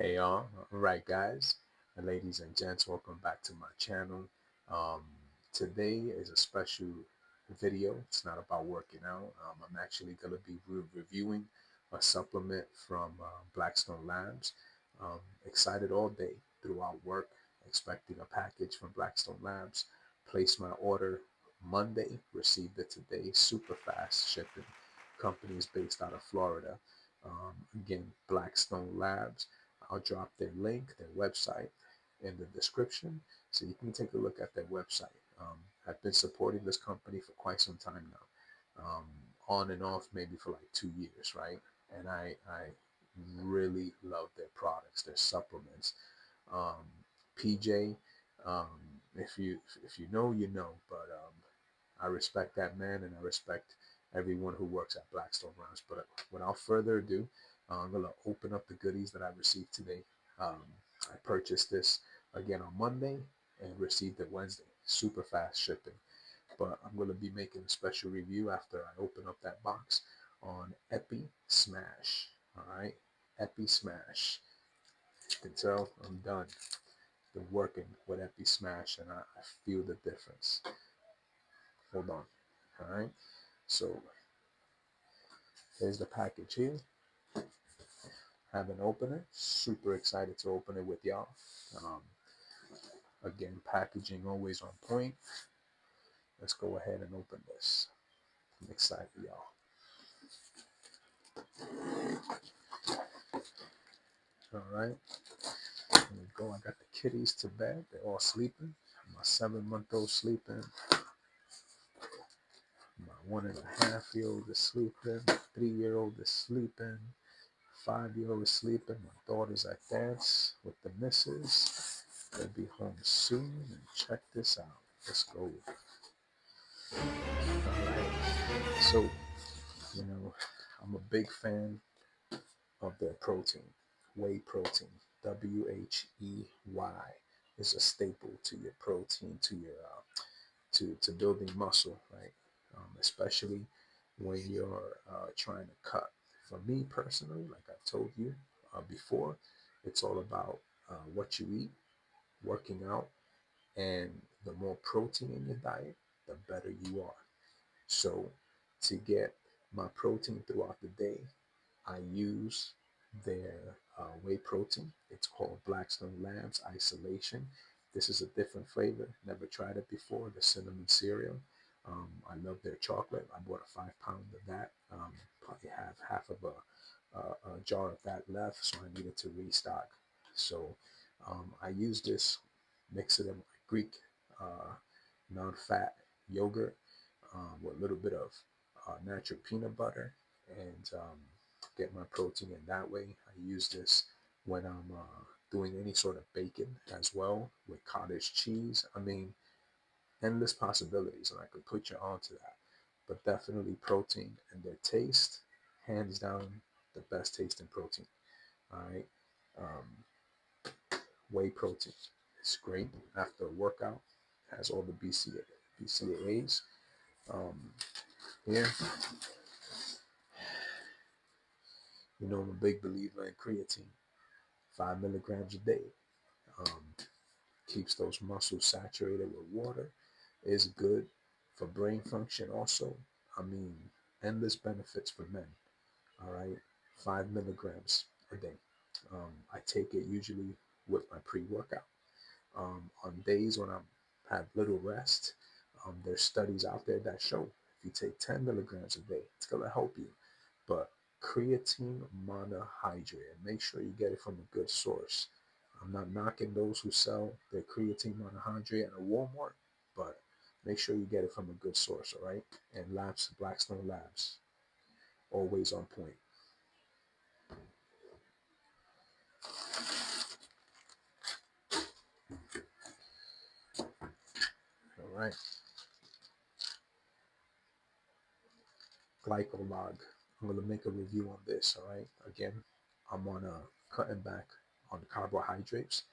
Hey y'all, all right guys, and ladies and gents, welcome back to my channel. Um, Today is a special video. It's not about working out. I'm actually going to be reviewing a supplement from Blackstone Labs. Excited all day throughout work, expecting a package from Blackstone Labs. Placed my order Monday, received it today. Super fast shipping. Company is based out of Florida. Again, Blackstone Labs. I'll drop their link, their website in the description so you can take a look at their website. I've been supporting this company for quite some time now, on and off maybe for like 2 years, right? And I really love their products, their supplements. Um, PJ, um, if you know, you know, but I respect that man and I respect everyone who works at Blackstone Labs. But without further ado, I'm going to open up the goodies that I received today. Um, I purchased this again on Monday and received it Wednesday. Super fast shipping. But I'm going to be making a special review after I open up that box on Epi Smash. All right, Epi Smash. You can tell I'm done. Been working with Epi Smash and I feel the difference. Hold on. All right. So here's the package here. Haven't opened it. Super excited to open it with y'all. Um, Again, packaging always on point. Let's go ahead and open this. I'm excited, y'all. All right. Here we go. I got the kitties to bed. They're all sleeping. My 7-month-old sleeping. My 1.5-year-old is sleeping. My 3-year-old is sleeping. 5-year-old is sleeping. My daughter's at dance with the missus. They'll be home soon. And check this out. Let's go. All right. So, you know, I'm a big fan of their protein, whey protein. WHEY is a staple to your protein, to your to building muscle, right? Especially when you're trying to cut. For me personally, like I've told you before, it's all about what you eat, working out, and the more protein in your diet, the better you are. So to get my protein throughout the day, I use their whey protein. It's called Blackstone Labs Isolation. This is a different flavor. Never tried it before. The cinnamon cereal. I love their chocolate. I bought a 5 pound of that. Probably have half of a jar of that left, so I needed to restock. So I use this, mix it in my Greek uh, non-fat yogurt with a little bit of natural peanut butter and get my protein in that way. I use this when I'm doing any sort of bacon as well with cottage cheese. I mean, endless possibilities, and I could put you onto that. But definitely protein and their taste, hands down, the best taste in protein. All right. Um, Whey protein. It's great after a workout. It has all the BCAAs. Um, Here, I'm a big believer in creatine. 5 milligrams a day. Um, Keeps those muscles saturated with water. Is good for brain function also. I mean, endless benefits for men. All right, 5 milligrams a day. I take it usually with my pre-workout. On days when I have little rest, there's studies out there that show if you take 10 milligrams a day, it's gonna help you. But creatine monohydrate, and make sure you get it from a good source. I'm not knocking those who sell their creatine monohydrate at a Walmart, but make sure you get it from a good source, all right? And Labs, Blackstone Labs, always on point. All right, glycolog. I'm gonna make a review on this. All right, again, I'm on cutting back on carbohydrates,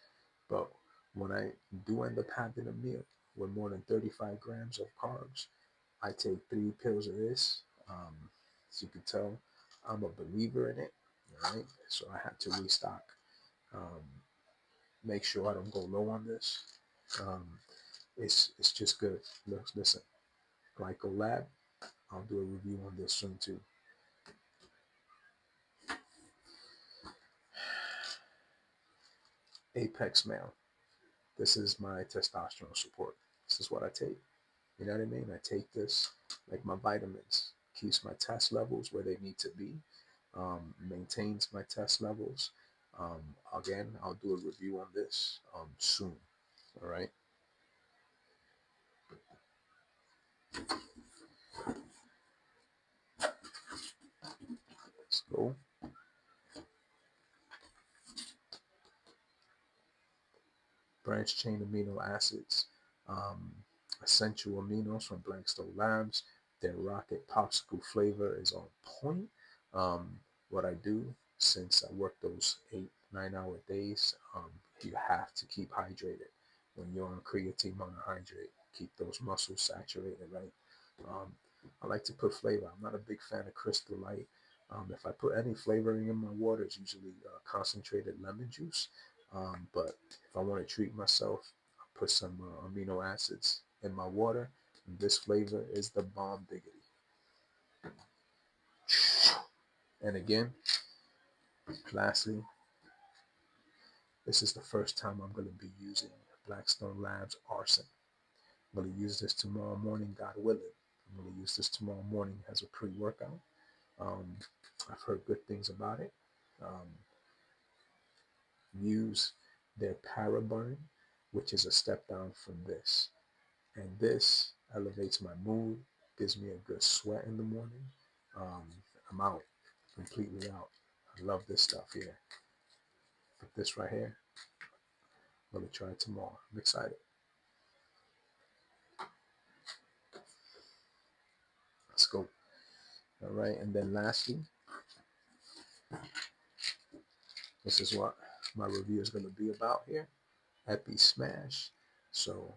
but when I do end up having a meal with more than 35 grams of carbs, I take 3 pills of this. As you can tell, I'm a believer in it. All right, so I had to restock. Um, make sure I don't go low on this. Um, it's just good. Look, listen, Blackstone Lab. I'll do a review on this soon too. Apex Male. This is my testosterone support. This is what I take. You know what I mean? I take this like my vitamins. Keeps my test levels where they need to be. Maintains my test levels. Again, I'll do a review on this soon. All right. Let's go. Branch chain amino acids, um, essential aminos from Blackstone Labs. Their rocket popsicle flavor is on point. What I do, since I work those 8, 9 hour days, you have to keep hydrated. When you're on creatine monohydrate, keep those muscles saturated, right? Um, I like to put flavor. I'm not a big fan of Crystal Light. If I put any flavoring in my water, it's usually concentrated lemon juice. But if I want to treat myself, I put some amino acids in my water. And this flavor is the bomb diggity. And again, lastly, this is the first time I'm going to be using Blackstone Labs Arson. I'm going to use this tomorrow morning, God willing. I'm going to use this tomorrow morning as a pre-workout. Um, I've heard good things about it. Um, use their Paraburn, which is a step down from this. And this elevates my mood, gives me a good sweat in the morning. Um, I'm out, completely out. I love this stuff here. But this right here, I'm gonna try it tomorrow. I'm excited. Let's go. All right, and then lastly, this is what my review is gonna be about here. Epi Smash. So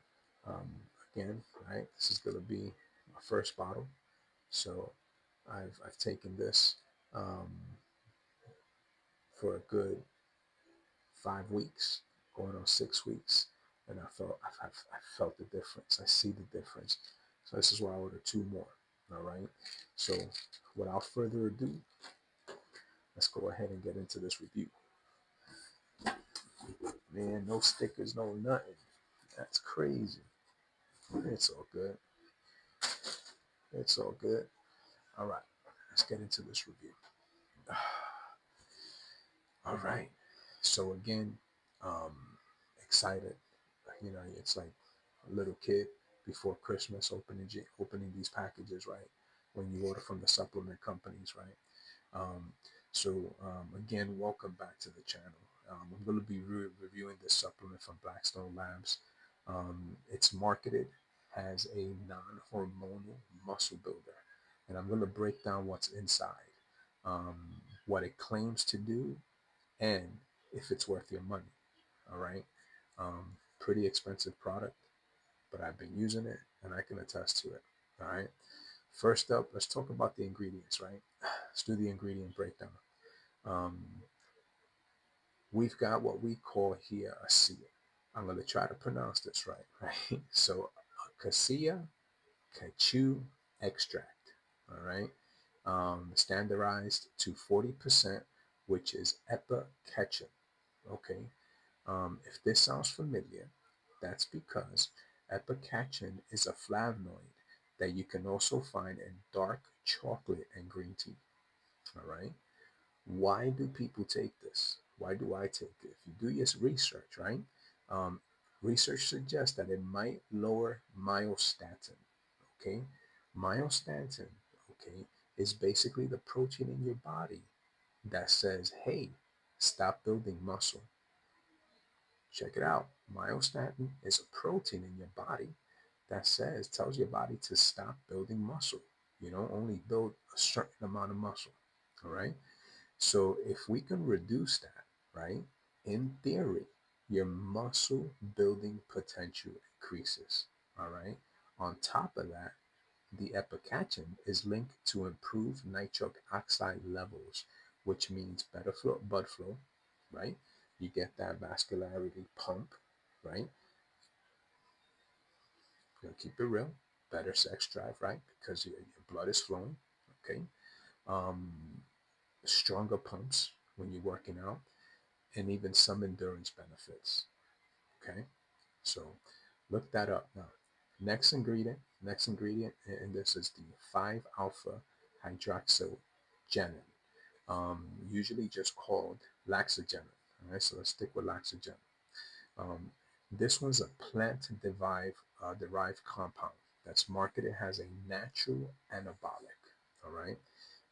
um, again, right, this is gonna be my first bottle. So I've taken this um, for a good 5 weeks, going on 6 weeks, and I felt the difference. I see the difference. So this is why I ordered two more. All right. So without further ado, let's go ahead and get into this review. Man, no stickers, no nothing. That's crazy. It's all good. It's all good. All right. Let's get into this review. All right. So again, um, excited. You know, it's like a little kid before Christmas opening these packages, right? When you order from the supplement companies, right? Um, again, welcome back to the channel. I'm going to be reviewing this supplement from Blackstone Labs. It's marketed as a non-hormonal muscle builder, and I'm going to break down what's inside, um, what it claims to do, and if it's worth your money. All right. Pretty expensive product, but I've been using it and I can attest to it. All right. First up, let's talk about the ingredients, right? Let's do the ingredient breakdown. Um, we've got what we call here a cassia. I'm going to try to pronounce this right, right? So, cassia cachu extract, all right? Standardized to 40%, which is epicachin, okay? If this sounds familiar, that's because epicachin is a flavonoid that you can also find in dark chocolate and green tea. All right. Why do people take this? Why do I take it? If you do your research, right? Um, Research suggests that it might lower myostatin. Okay. Myostatin, okay, is basically the protein in your body that says, hey, stop building muscle. Check it out. Myostatin is a protein in your body that tells your body to stop building muscle. You don't only build a certain amount of muscle. All right. So if we can reduce that, right, in theory, your muscle building potential increases. All right. On top of that, the epicachin is linked to improved nitric oxide levels, which means better blood flow, right? You get that vascularity pump, right? You know, keep it real. Better sex drive, right? Because your blood is flowing. Okay. Um, Stronger pumps when you're working out, and even some endurance benefits. Okay. So look that up now. Next ingredient, and this is the 5 alpha hydroxygenin, usually just called laxagenin. All right, so let's stick with laxagenin. Um, this one's a plant derived compound that's marketed as a natural anabolic. All right.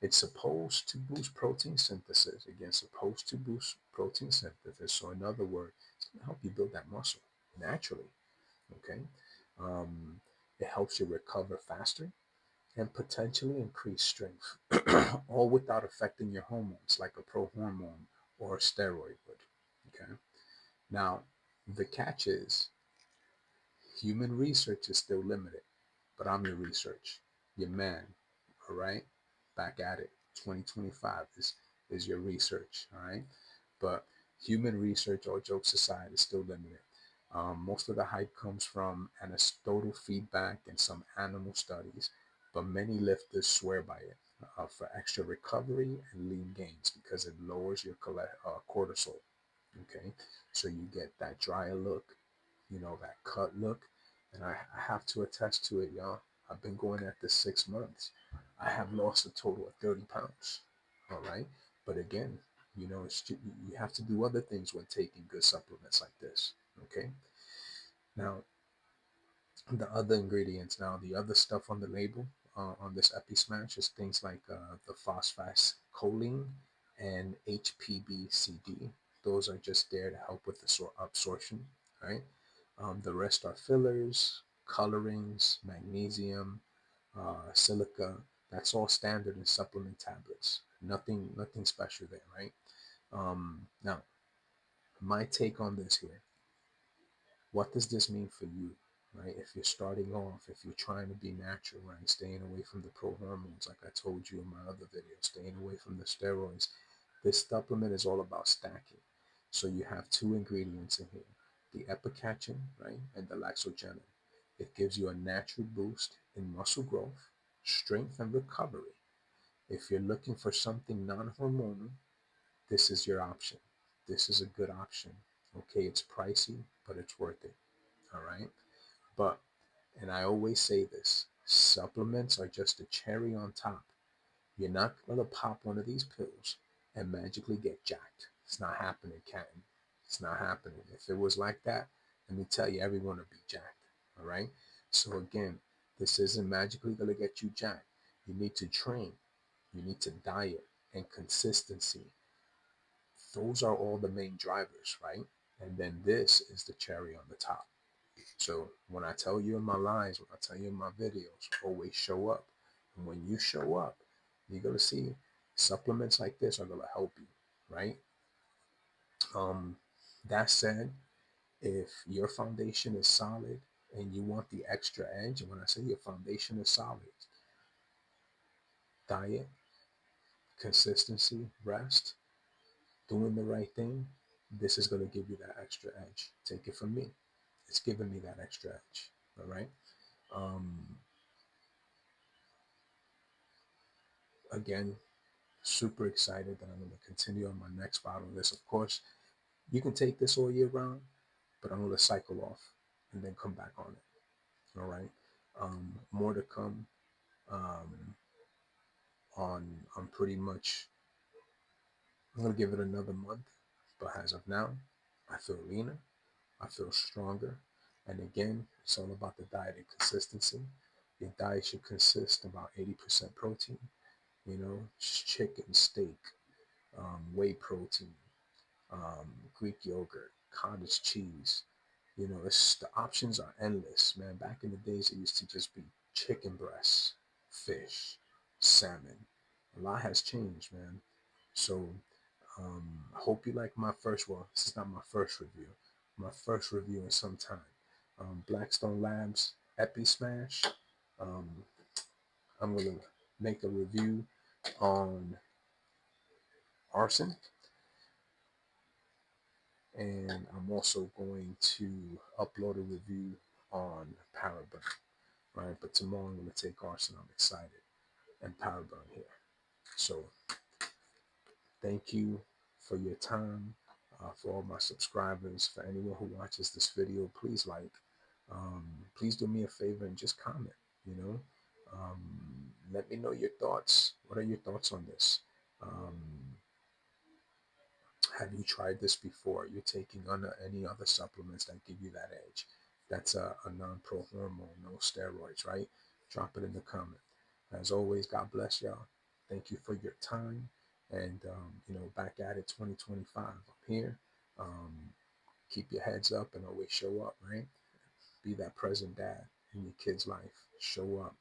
It's supposed to boost protein synthesis. Again, supposed to boost protein synthesis. So, in other words, it's going to help you build that muscle naturally. Okay. Um, it helps you recover faster and potentially increase strength, all without affecting your hormones like a pro hormone or a steroid would. Okay. Now, the catch is human research is still limited, but I'm your research, your man. All right, back at it. 2025 is your research. All right, but human research, all jokes aside, is still limited. Most of the hype comes from anecdotal feedback and some animal studies, but many lifters swear by it for extra recovery and lean gains because it lowers your cortisol. Okay, so you get that drier look, that cut look. And I have to attest to it, y'all. I've been going at this 6 months. I have lost a total of 30 pounds. All right. But again, you have to do other things when taking good supplements like this. Okay. Now, the other ingredients, now, the other stuff on the label on this Epi Smash is things like the phosphatidylcholine and HPBCD. Those are just there to help with the absorption, right? The rest are fillers, colorings, magnesium, silica. That's all standard in supplement tablets. Nothing special there, right? Now, my take on this here. What does this mean for you, right? If you're starting off, if you're trying to be natural, right? Staying away from the pro hormones, like I told you in my other video, staying away from the steroids. This supplement is all about stacking. So you have two ingredients in here, the epicachin, right, and the laxogenin. It gives you a natural boost in muscle growth, strength, and recovery. If you're looking for something non-hormonal, this is your option. This is a good option. Okay, it's pricey, but it's worth it. All right. But, and I always say this, supplements are just a cherry on top. You're not going to pop one of these pills and magically get jacked. It's not happening, Canton. It's not happening. If it was like that, let me tell you, everyone would be jacked. All right. So, again, this isn't magically going to get you jacked. You need to train, you need to diet, and consistency. Those are all the main drivers, right? And then this is the cherry on the top. So when I tell you in my lines, when I tell you in my videos, always show up. And when you show up, you're gonna see supplements like this are gonna help you, right? Um, that said, if your foundation is solid and you want the extra edge, and when I say your foundation is solid, diet, consistency, rest, doing the right thing, this is gonna give you that extra edge. Take it from me. It's giving me that extra edge. All right. Um, Again, super excited that I'm going to continue on my next bottle of this. Of course, you can take this all year round, but I'm going to cycle off and then come back on it. All right. More to come um, on pretty much. I'm going to give it another month, but as of now, I feel leaner, I feel stronger, and again, it's all about the diet and consistency. Your diet should consist about 80% protein. Chicken, steak, whey protein, Greek yogurt, cottage cheese. The options are endless, man. Back in the days, it used to just be chicken breasts, fish, salmon. A lot has changed, man. So, I hope you like my first. Well, this is not my first review. My first review in some time. Blackstone Labs, Epi Smash. Um, I'm gonna make a review on arson. And I'm also going to upload a review on Paraburn, right? But tomorrow I'm going to take arson. I'm excited. And Paraburn here. So thank you for your time. For all my subscribers, for anyone who watches this video, please like. Please do me a favor and just comment. You know, um, let me know your thoughts. What are your thoughts on this? Um, have you tried this before? You're taking any other supplements that give you that edge? That's a non-pro hormone, no steroids, right? Drop it in the comment. As always, God bless y'all. Thank you for your time. And, back at it 2025. I'm here. Um, keep your heads up and always show up, right? Be that present dad in your kid's life. Show up.